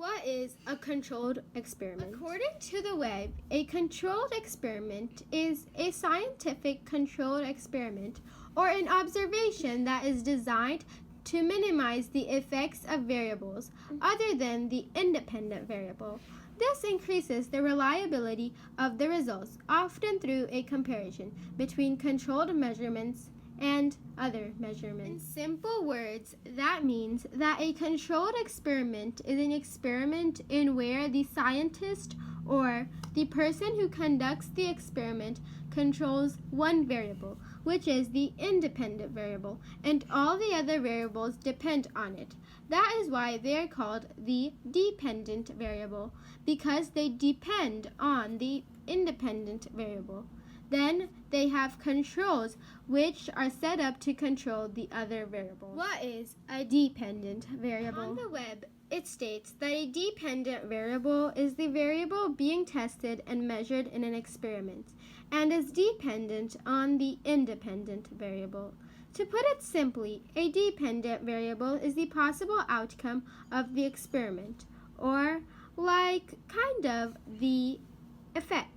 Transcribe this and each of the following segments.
What is a controlled experiment? According to the web, a controlled experiment is a scientific controlled experiment or an observation that is designed to minimize the effects of variables other than the independent variable. This increases the reliability of the results, often through a comparison between controlled measurements and other measurements. In simple words, that means that a controlled experiment is an experiment in where the scientist or the person who conducts the experiment controls one variable, which is the independent variable, and all the other variables depend on it. That is why they are called the dependent variable, because they depend on the independent variable. Then they have controls which are set up to control the other variables. What is a dependent variable? On the web, it states that a dependent variable is the variable being tested and measured in an experiment and is dependent on the independent variable. To put it simply, a dependent variable is the possible outcome of the experiment, or the effect.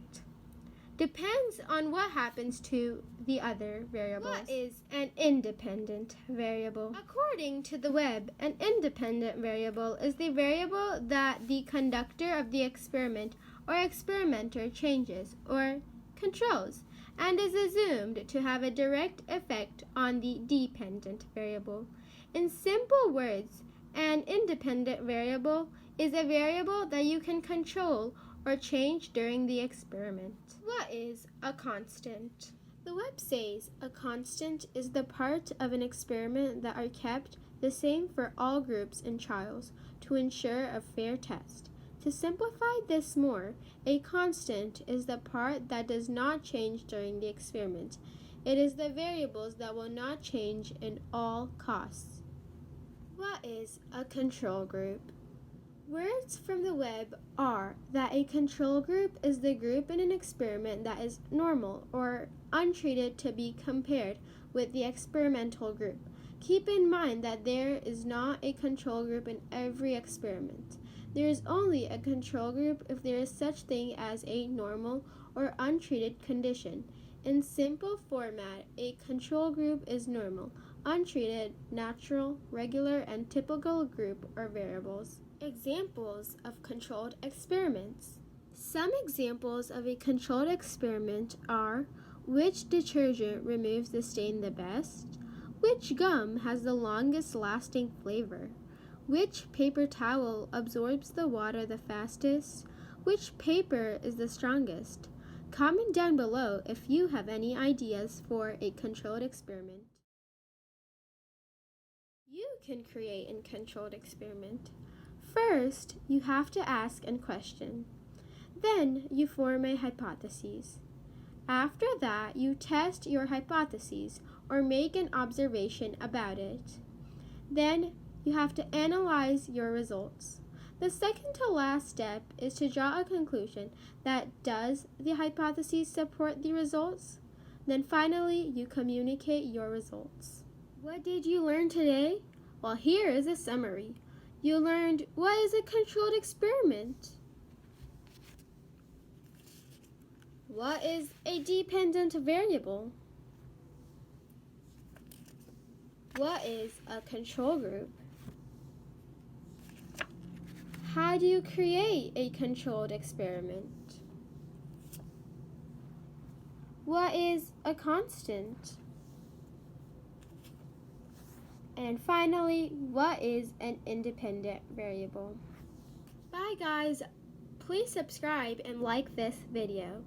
Depends on what happens to the other variables. What is an independent variable? According to the web, an independent variable is the variable that the conductor of the experiment or experimenter changes or controls and is assumed to have a direct effect on the dependent variable. In simple words, an independent variable is a variable that you can control or change during the experiment. What is a constant? The web says a constant is the part of an experiment that are kept the same for all groups and trials to ensure a fair test. To simplify this more, a constant is the part that does not change during the experiment. It is the variables that will not change in all costs. What is a control group? Words from the web are that a control group is the group in an experiment that is normal or untreated to be compared with the experimental group. Keep in mind that there is not a control group in every experiment. There is only a control group if there is such thing as a normal or untreated condition. In simple format, a control group is normal, untreated, natural, regular, and typical group or variables. Examples of controlled experiments. Some examples of a controlled experiment are: which detergent removes the stain the best? Which gum has the longest lasting flavor? Which paper towel absorbs the water the fastest? Which paper is the strongest? Comment down below if you have any ideas for a controlled experiment. You can create a controlled experiment. First, you have to ask and question. Then you form a hypothesis. After that, you test your hypothesis or make an observation about it. Then you have to analyze your results. The second to last step is to draw a conclusion that does the hypothesis support the results? Then finally, you communicate your results. What did you learn today? Well, here is a summary. You learned what is a controlled experiment? What is a dependent variable? What is a control group? How do you create a controlled experiment? What is a constant? And finally, what is an independent variable? Bye guys! Please subscribe and like this video.